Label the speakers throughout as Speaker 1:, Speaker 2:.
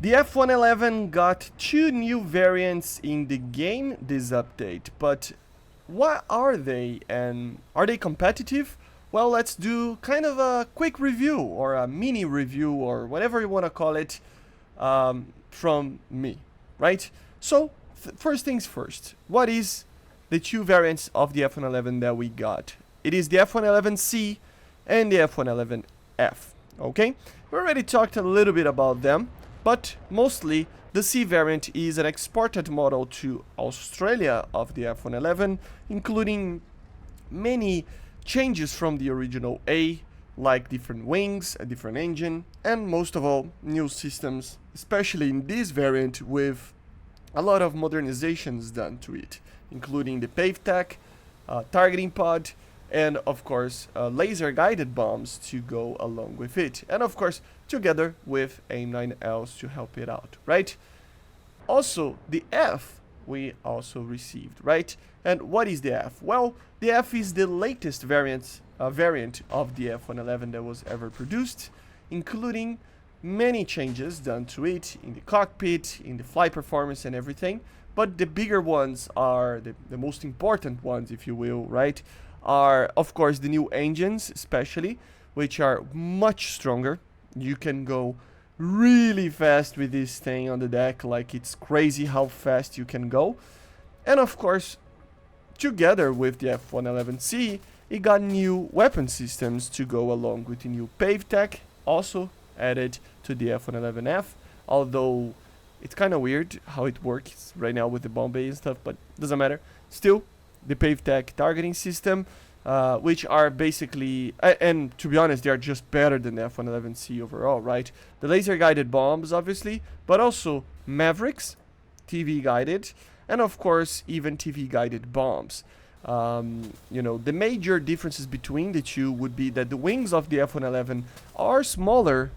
Speaker 1: The F-111 got 2 new variants in the game this update, but what are they and are they competitive? Well, let's do kind of a quick review or a mini review or whatever you want to call it from me, right? So, first things first, what is the 2 variants of the F-111 that we got? It is the F-111C and the F-111F, okay? We already talked a little bit about them, but mostly the C variant is an exported model to Australia of the F-111, including many changes from the original A, like different wings, a different engine, and most of all, new systems, especially in this variant with a lot of modernizations done to it, including the PaveTech, targeting pod, and of course laser guided bombs to go along with it, and of course together with AIM-9Ls to help it out, right? Also the F we also received, right? And what is the F? Well, the F is the latest variant of the F-111 that was ever produced, including many changes done to it in the cockpit, in the flight performance and everything, but the bigger ones are the most important ones, if you will, right? Are of course the new engines, especially, which are much stronger. You can go really fast with this thing on the deck, like it's crazy how fast you can go. And of course, together with the F-111C, it got new weapon systems to go along with the new PaveTech, also added to the F-111F, although it's kind of weird how it works right now with the bomb bay and stuff, but doesn't matter. Still, the PaveTech targeting system, which are basically, and to be honest, they are just better than the F-111C overall, right? The laser guided bombs, obviously, but also Mavericks, TV guided, and of course, even TV guided bombs. The major differences between the two would be that the wings of the F-111 are smaller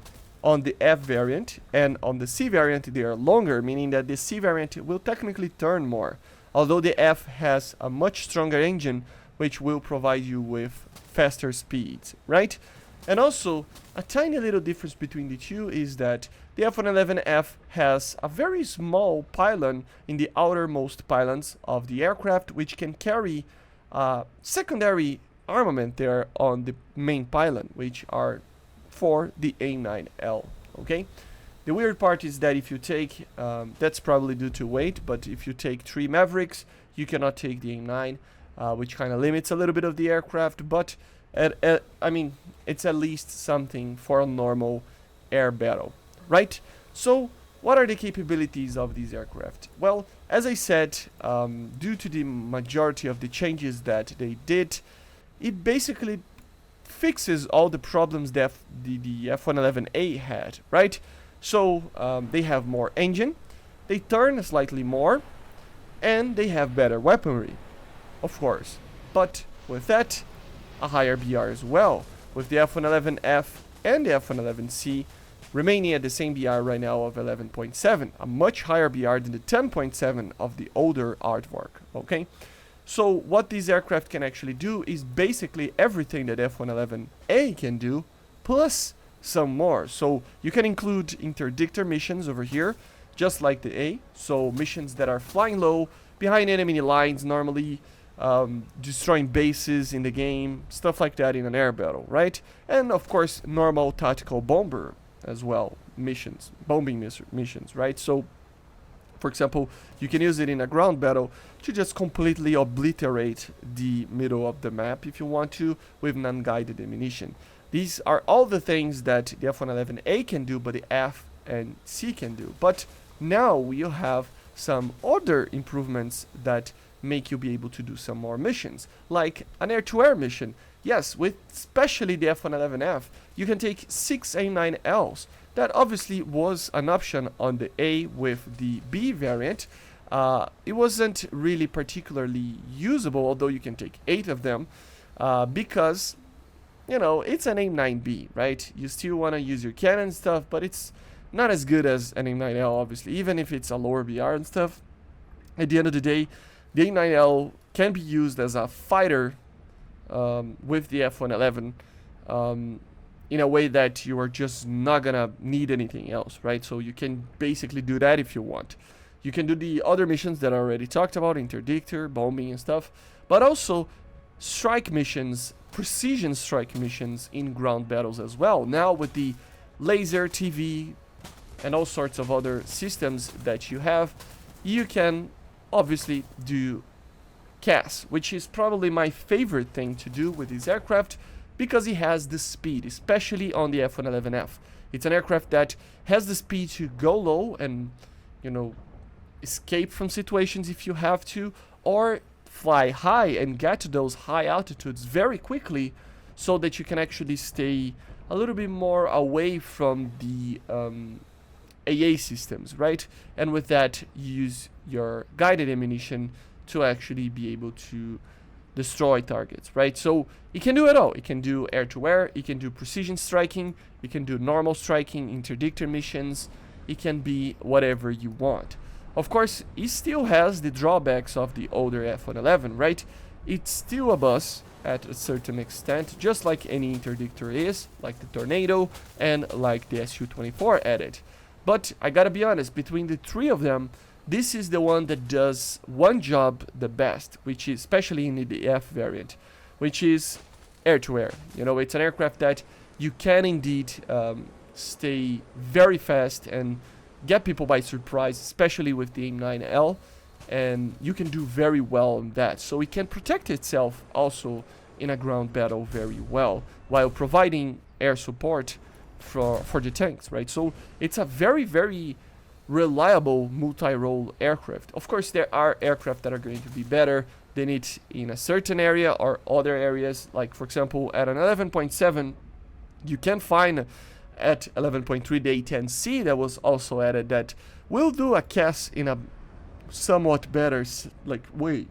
Speaker 1: on the F variant, and on the C variant they are longer, meaning that the C variant will technically turn more, although the F has a much stronger engine which will provide you with faster speeds, right? And also, a tiny little difference between the two is that the F-111F has a very small pylon in the outermost pylons of the aircraft, which can carry secondary armament there on the main pylon, which are for the AIM-9L, okay? The weird part is that if you take, that's probably due to weight, but if you take 3 Mavericks, you cannot take the AIM-9, which kind of limits a little bit of the aircraft, but I mean, it's at least something for a normal air battle, right? So, what are the capabilities of these aircraft? Well, as I said, due to the majority of the changes that they did, it basically fixes all the problems that the F-111A had, right? So, they have more engine, they turn slightly more, and they have better weaponry, of course. But with that, a higher BR as well, with the F-111F and the F-111C remaining at the same BR right now of 11.7, a much higher BR than the 10.7 of the older artwork, okay? So what these aircraft can actually do is basically everything that F-111A can do, plus some more. So you can include interdictor missions over here, just like the A, so missions that are flying low, behind enemy lines normally, destroying bases in the game, stuff like that in an air battle, right? And of course, normal tactical bomber as well, missions, bombing missions, right? So, for example, you can use it in a ground battle to just completely obliterate the middle of the map if you want to, with non-guided ammunition. These are all the things that the F-111A can do, but the F and C can do. But now we'll have some other improvements that make you be able to do some more missions, like an air-to-air mission. Yes, with especially the F-111F, you can take 6 AIM-9Ls. That obviously was an option on the A with the B variant. It wasn't really particularly usable, although you can take 8 of them, because, you know, it's an AIM-9B, right? You still want to use your cannon stuff, but it's not as good as an AIM-9L, obviously, even if it's a lower BR and stuff. At the end of the day, the AIM-9L can be used as a fighter with the F-111, in a way that you are just not gonna need anything else, right? So you can basically do that if you want. You can do the other missions that I already talked about, interdictor, bombing and stuff, but also strike missions, precision strike missions in ground battles as well. Now with the laser, TV, and all sorts of other systems that you have, you can obviously do CAS, which is probably my favorite thing to do with this aircraft because it has the speed, especially on the F-111F. It's an aircraft that has the speed to go low and, you know, escape from situations if you have to, or fly high and get to those high altitudes very quickly so that you can actually stay a little bit more away from the AA systems, right? And with that, use your guided ammunition to actually be able to destroy targets, right? So it can do it all. It can do air-to-air, it can do precision striking, it can do normal striking, interdictor missions, it can be whatever you want. Of course, it still has the drawbacks of the older F-111, right? It's still a bus at a certain extent, just like any interdictor is, like the Tornado and like the Su-24 added. But I gotta be honest, between the three of them, this is the one that does one job the best, which is especially in the F variant, which is air-to-air. You know, it's an aircraft that you can indeed stay very fast and get people by surprise, especially with the AIM-9L, and you can do very well on that. So it can protect itself also in a ground battle very well, while providing air support for the tanks, right? So it's a very, very reliable multi-role aircraft. Of course, there are aircraft that are going to be better than it in a certain area or other areas. Like, for example, at an 11.7, you can find at 11.3 the A-10C that was also added that will do a CAS in a somewhat better way,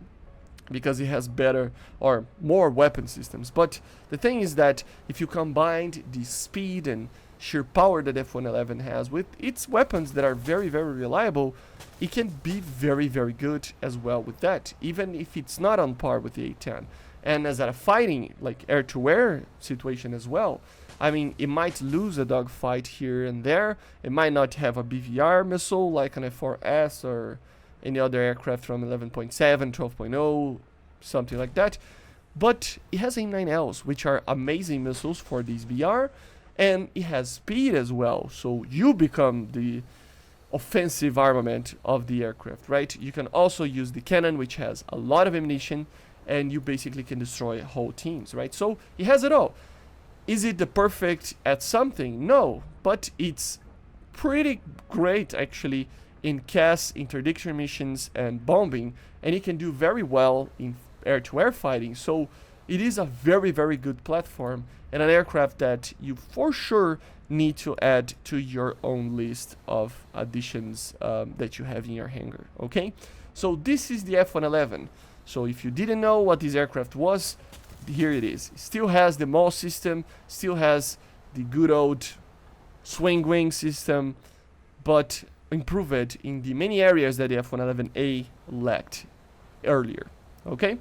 Speaker 1: because it has better or more weapon systems. But the thing is that if you combined the speed and sheer power that F-111 has with its weapons that are very, very reliable, it can be very, very good as well with that, even if it's not on par with the A-10. And as a fighting, like air-to-air situation as well, I mean, it might lose a dogfight here and there. It might not have a BVR missile like an F-4S or any other aircraft from 11.7, 12.0, something like that. But it has AIM-9Ls, which are amazing missiles for these VR, and it has speed as well. So you become the offensive armament of the aircraft, right? You can also use the cannon, which has a lot of ammunition, and you basically can destroy whole teams, right? So it has it all. Is it the perfect at something? No, but it's pretty great actually in CAS, interdiction missions, and bombing, and it can do very well in air-to-air fighting. So it is a very, very good platform and an aircraft that you for sure need to add to your own list of additions that you have in your hangar, okay? So this is the F-111. So if you didn't know what this aircraft was, here it is. It still has the MAW system, still has the good old swing wing system, but improved in the many areas that the F-111A lacked earlier. Okay?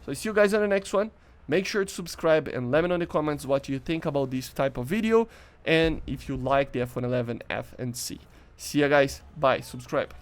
Speaker 1: So I see you guys on the next one. Make sure to subscribe and let me know in the comments what you think about this type of video and if you like the F-111F and C. See ya guys. Bye. Subscribe.